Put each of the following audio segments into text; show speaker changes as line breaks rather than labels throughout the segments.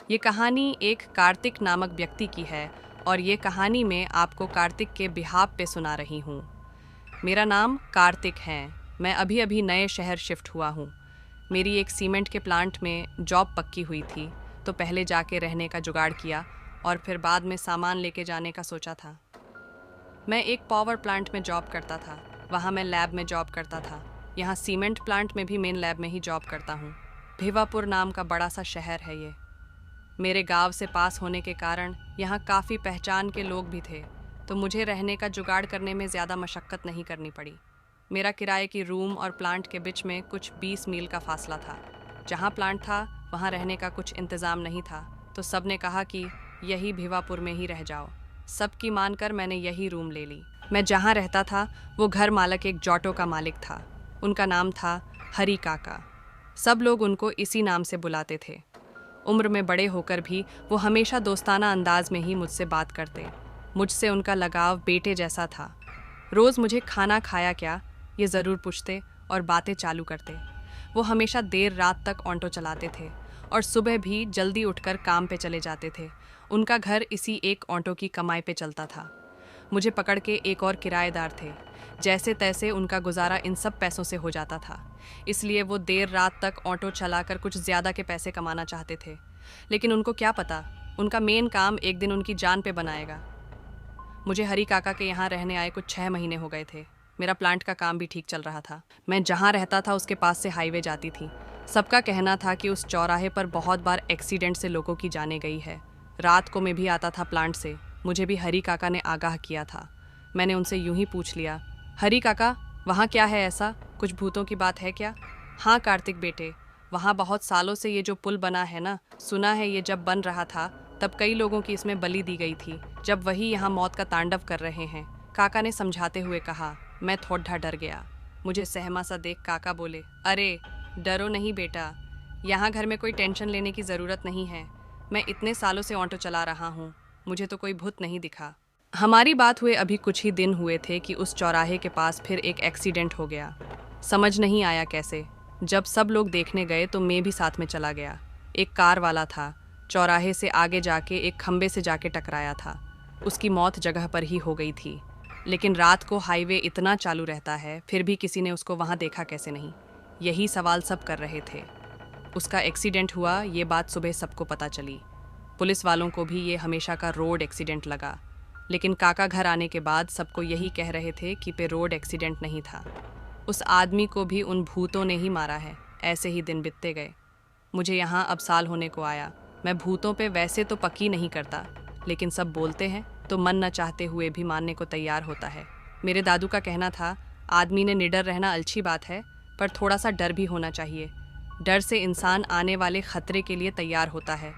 ये कहानी एक कार्तिक नामक व्यक्ति की है और ये कहानी में आपको कार्तिक के बिहाव पे सुना रही हूँ। मेरा नाम कार्तिक है। मैं अभी अभी नए शहर शिफ्ट हुआ हूँ। मेरी एक सीमेंट के प्लांट में जॉब पक्की हुई थी, तो पहले जाके रहने का जुगाड़ किया और फिर बाद में सामान लेके जाने का सोचा था। मैं एक पावर प्लांट में जॉब करता था। वहाँ मैं लैब में जॉब करता था। यहाँ सीमेंट प्लांट में भी मेन लैब में ही जॉब करता हूँ। भिवापुर नाम का बड़ा सा शहर है ये। मेरे गांव से पास होने के कारण यहाँ काफ़ी पहचान के लोग भी थे, तो मुझे रहने का जुगाड़ करने में ज़्यादा मशक्क़त नहीं करनी पड़ी। मेरा किराए की रूम और प्लांट के बीच में कुछ 20 मील का फासला था। जहाँ प्लांट था वहाँ रहने का कुछ इंतज़ाम नहीं था, तो सब ने कहा कि यही भिवापुर में ही रह जाओ। सबकी मानकर मैंने यही रूम ले ली। मैं जहाँ रहता था वो घर मालक एक जॉटो का मालिक था। उनका नाम था हरी काका। सब लोग उनको इसी नाम से बुलाते थे। उम्र में बड़े होकर भी वो हमेशा दोस्ताना अंदाज में ही मुझसे बात करते। मुझसे उनका लगाव बेटे जैसा था। रोज़ मुझे खाना खाया क्या ये ज़रूर पूछते और बातें चालू करते। वो हमेशा देर रात तक ऑटो चलाते थे और सुबह भी जल्दी उठकर काम पे चले जाते थे। उनका घर इसी एक ऑटो की कमाई पे चलता था। मुझे पकड़ के एक और किराएदार थे। जैसे तैसे उनका गुजारा इन सब पैसों से हो जाता था, इसलिए वो देर रात तक ऑटो चलाकर कुछ ज़्यादा के पैसे कमाना चाहते थे। लेकिन उनको क्या पता, उनका मेन काम एक दिन उनकी जान पे बनाएगा। मुझे हरी काका के यहाँ रहने आए कुछ 6 महीने हो गए थे। मेरा प्लांट का काम भी ठीक चल रहा था। मैं जहाँ रहता था उसके पास से हाईवे जाती थी। सबका कहना था कि उस चौराहे पर बहुत बार एक्सीडेंट से लोगों की जानें गई है। रात को मैं भी आता था प्लांट से। मुझे भी हरी काका ने आगाह किया था। मैंने उनसे यूं ही पूछ लिया, हरी काका वहाँ क्या है ऐसा, कुछ भूतों की बात है क्या? हाँ कार्तिक बेटे, वहाँ बहुत सालों से ये जो पुल बना है ना, सुना है ये जब बन रहा था तब कई लोगों की इसमें बलि दी गई थी, जब वही यहाँ मौत का तांडव कर रहे हैं, काका ने समझाते हुए कहा। मैं थोड़ा डर गया। मुझे सहमा सा देख काका बोले, अरे डरो नहीं बेटा, यहाँ घर में कोई टेंशन लेने की ज़रूरत नहीं है। मैं इतने सालों से ऑटो चला रहा हूँ, मुझे तो कोई भूत नहीं दिखा। हमारी बात हुए अभी कुछ ही दिन हुए थे कि उस चौराहे के पास फिर एक एक्सीडेंट हो गया। समझ नहीं आया कैसे। जब सब लोग देखने गए तो मैं भी साथ में चला गया। एक कार वाला था, चौराहे से आगे जाके एक खंबे से जाके टकराया था। उसकी मौत जगह पर ही हो गई थी। लेकिन रात को हाईवे इतना चालू रहता है, फिर भी किसी ने उसको वहाँ देखा कैसे नहीं, यही सवाल सब कर रहे थे। उसका एक्सीडेंट हुआ ये बात सुबह सबको पता चली। पुलिस वालों को भी ये हमेशा का रोड एक्सीडेंट लगा। लेकिन काका घर आने के बाद सबको यही कह रहे थे कि पे रोड एक्सीडेंट नहीं था, उस आदमी को भी उन भूतों ने ही मारा है। ऐसे ही दिन बीतते गए। मुझे यहाँ अब साल होने को आया। मैं भूतों पे वैसे तो पक्की नहीं करता, लेकिन सब बोलते हैं तो मन न चाहते हुए भी मानने को तैयार होता है। मेरे दादू का कहना था, आदमी ने निडर रहना अच्छी बात है, पर थोड़ा सा डर भी होना चाहिए। डर से इंसान आने वाले खतरे के लिए तैयार होता है।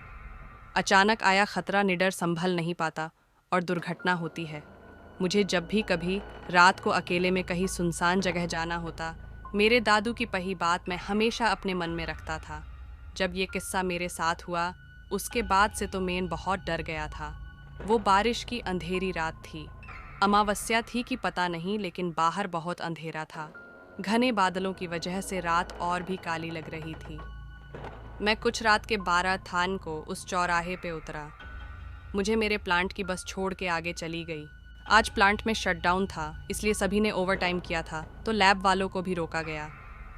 अचानक आया खतरा निडर संभल नहीं पाता और दुर्घटना होती है। मुझे जब भी कभी रात को अकेले में कहीं सुनसान जगह जाना होता, मेरे दादू की कही बात मैं हमेशा अपने मन में रखता था। जब ये किस्सा मेरे साथ हुआ उसके बाद से तो मैं बहुत डर गया था। वो बारिश की अंधेरी रात थी। अमावस्या थी कि पता नहीं, लेकिन बाहर बहुत अंधेरा था। घने बादलों की वजह से रात और भी काली लग रही थी। मैं कुछ रात के 12 थान को उस चौराहे पे उतरा। मुझे मेरे प्लांट की बस छोड़ के आगे चली गई। आज प्लांट में शटडाउन था, इसलिए सभी ने ओवरटाइम किया था, तो लैब वालों को भी रोका गया।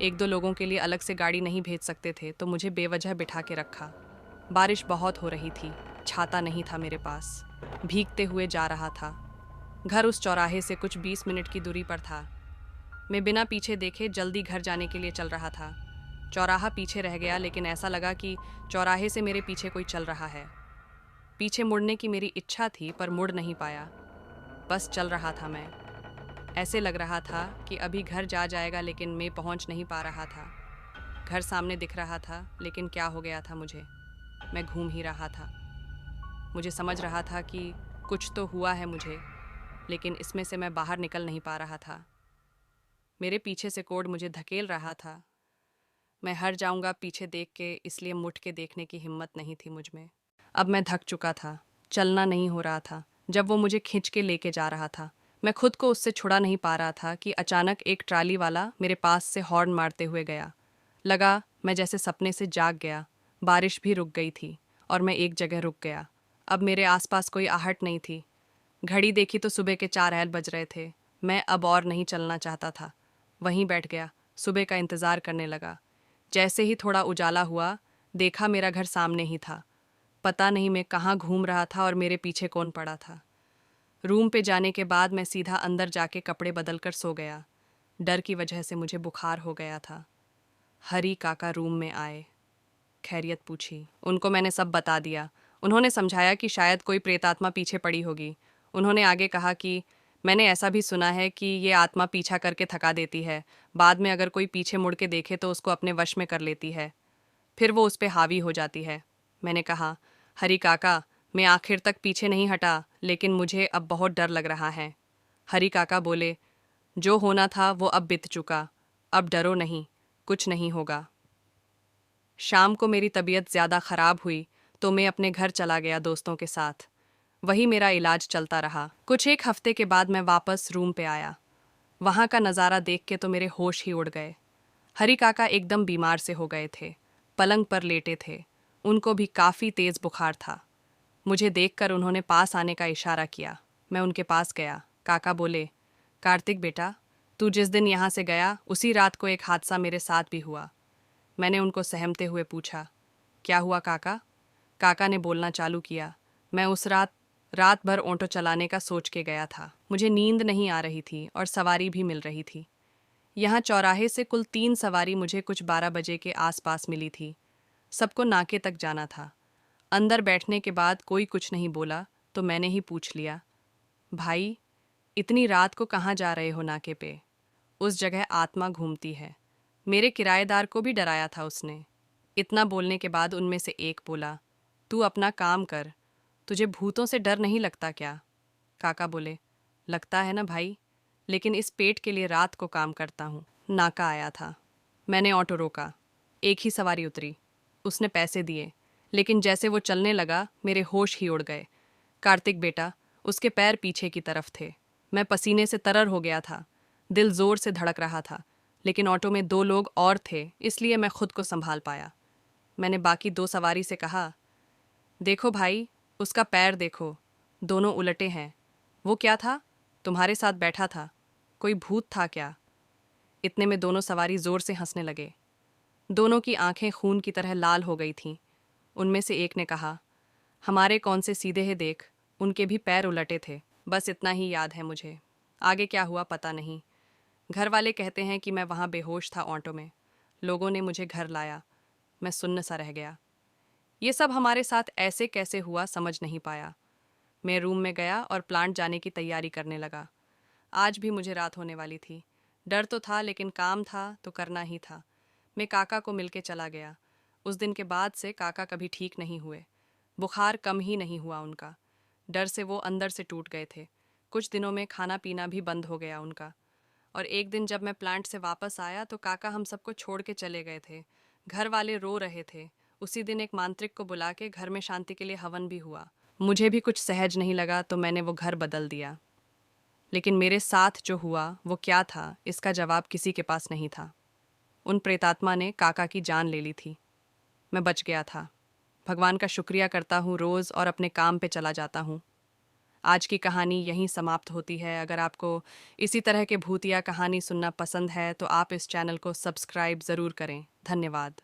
एक दो लोगों के लिए अलग से गाड़ी नहीं भेज सकते थे, तो मुझे बेवजह बिठा के रखा। बारिश बहुत हो रही थी, छाता नहीं था मेरे पास। भीगते हुए जा रहा था। घर उस चौराहे से कुछ 20 मिनट की दूरी पर था। मैं बिना पीछे देखे जल्दी घर जाने के लिए चल रहा था। चौराहा पीछे रह गया, लेकिन ऐसा लगा कि चौराहे से मेरे पीछे कोई चल रहा है। पीछे मुड़ने की मेरी इच्छा थी, पर मुड़ नहीं पाया। बस चल रहा था मैं। ऐसे लग रहा था कि अभी घर जा जाएगा, लेकिन मैं पहुंच नहीं पा रहा था। घर सामने दिख रहा था, लेकिन क्या हो गया था मुझे? मैं घूम ही रहा था। मुझे समझ रहा था कि कुछ तो हुआ है मुझे, लेकिन इसमें से मैं बाहर निकल नहीं पा रहा था। मेरे पीछे से कोड मुझे धकेल रहा था। मैं हर जाऊंगा पीछे देख के, इसलिए मुड़ के देखने की हिम्मत नहीं थी मुझ में। अब मैं थक चुका था, चलना नहीं हो रहा था। जब वो मुझे खींच के लेके जा रहा था, मैं खुद को उससे छुड़ा नहीं पा रहा था कि अचानक एक ट्राली वाला मेरे पास से हॉर्न मारते हुए गया। लगा मैं जैसे सपने से जाग गया। बारिश भी रुक गई थी और मैं एक जगह रुक गया। अब मेरे आसपास कोई आहट नहीं थी। घड़ी देखी तो सुबह के 4 बज रहे थे। मैं अब और नहीं चलना चाहता था। वहीं बैठ गया, सुबह का इंतज़ार करने लगा। जैसे ही थोड़ा उजाला हुआ, देखा मेरा घर सामने ही था। पता नहीं मैं कहाँ घूम रहा था और मेरे पीछे कौन पड़ा था। रूम पे जाने के बाद मैं सीधा अंदर जाके कपड़े बदल कर सो गया। डर की वजह से मुझे बुखार हो गया था। हरी काका रूम में आए, खैरियत पूछी। उनको मैंने सब बता दिया। उन्होंने समझाया कि शायद कोई प्रेतात्मा पीछे पड़ी होगी। उन्होंने आगे कहा कि मैंने ऐसा भी सुना है कि ये आत्मा पीछा करके थका देती है, बाद में अगर कोई पीछे मुड़ के देखे तो उसको अपने वश में कर लेती है, फिर वो उस पे हावी हो जाती है। मैंने कहा, हरी काका, मैं आखिर तक पीछे नहीं हटा, लेकिन मुझे अब बहुत डर लग रहा है। हरी काका बोले, जो होना था वो अब बीत चुका, अब डरो नहीं, कुछ नहीं होगा। शाम को मेरी तबीयत ज़्यादा ख़राब हुई तो मैं अपने घर चला गया दोस्तों के साथ। वही मेरा इलाज चलता रहा। कुछ एक हफ्ते के बाद मैं वापस रूम पे आया। वहाँ का नज़ारा देख के तो मेरे होश ही उड़ गए। हरी काका एकदम बीमार से हो गए थे, पलंग पर लेटे थे। उनको भी काफ़ी तेज़ बुखार था। मुझे देखकर उन्होंने पास आने का इशारा किया। मैं उनके पास गया। काका बोले, कार्तिक बेटा, तू जिस दिन यहाँ से गया उसी रात को एक हादसा मेरे साथ भी हुआ। मैंने उनको सहमते हुए पूछा, क्या हुआ काका? काका ने बोलना चालू किया, मैं उस रात भर ऑटो चलाने का सोच के गया था। मुझे नींद नहीं आ रही थी और सवारी भी मिल रही थी। यहाँ चौराहे से कुल 3 सवारी मुझे कुछ 12 बजे के आसपास मिली थी। सबको नाके तक जाना था। अंदर बैठने के बाद कोई कुछ नहीं बोला तो मैंने ही पूछ लिया, भाई, इतनी रात को कहाँ जा रहे हो नाके पे? उस जगह आत्मा घूमती है। मेरे किराएदार को भी डराया था उसने। इतना बोलने के बाद उनमें से एक बोला, तू अपना काम कर, तुझे भूतों से डर नहीं लगता क्या? काका बोले, लगता है ना भाई, लेकिन इस पेट के लिए रात को काम करता हूँ। नाका आया था। मैंने ऑटो रोका। एक ही सवारी उतरी। उसने पैसे दिए, लेकिन जैसे वो चलने लगा मेरे होश ही उड़ गए। कार्तिक बेटा, उसके पैर पीछे की तरफ थे। मैं पसीने से तरर हो गया था। दिल जोर से धड़क रहा था, लेकिन ऑटो में 2 लोग और थे, इसलिए मैं खुद को संभाल पाया। मैंने बाकी 2 सवारी से कहा, देखो भाई, उसका पैर देखो, दोनों उलटे हैं। वो क्या था? तुम्हारे साथ बैठा था, कोई भूत था क्या? इतने में दोनों सवारी जोर से हंसने लगे। दोनों की आंखें खून की तरह लाल हो गई थीं। उनमें से एक ने कहा, हमारे कौन से सीधे हैं देख, उनके भी पैर उलटे थे। बस इतना ही याद है मुझे। आगे क्या हुआ पता नहीं। घर वाले कहते हैं कि मैं वहाँ बेहोश था ऑटो में। लोगों ने मुझे घर लाया। मैं सुन्न सा रह गया। ये सब हमारे साथ ऐसे कैसे हुआ समझ नहीं पाया। मैं रूम में गया और प्लांट जाने की तैयारी करने लगा। आज भी मुझे रात होने वाली थी। डर तो था, लेकिन काम था तो करना ही था। मैं काका को मिलके चला गया। उस दिन के बाद से काका कभी ठीक नहीं हुए। बुखार कम ही नहीं हुआ उनका। डर से वो अंदर से टूट गए थे। कुछ दिनों में खाना पीना भी बंद हो गया उनका। और एक दिन जब मैं प्लांट से वापस आया तो काका हम सबको छोड़ के चले गए थे। घर वाले रो रहे थे। उसी दिन एक मांत्रिक को बुला के घर में शांति के लिए हवन भी हुआ। मुझे भी कुछ सहज नहीं लगा तो मैंने वो घर बदल दिया। लेकिन मेरे साथ जो हुआ वो क्या था, इसका जवाब किसी के पास नहीं था। उन प्रेतात्मा ने काका की जान ले ली थी। मैं बच गया था। भगवान का शुक्रिया करता हूँ रोज़ और अपने काम पे चला जाता हूँ। आज की कहानी यहीं समाप्त होती है। अगर आपको इसी तरह के भूतिया कहानी सुनना पसंद है तो आप इस चैनल को सब्सक्राइब ज़रूर करें। धन्यवाद।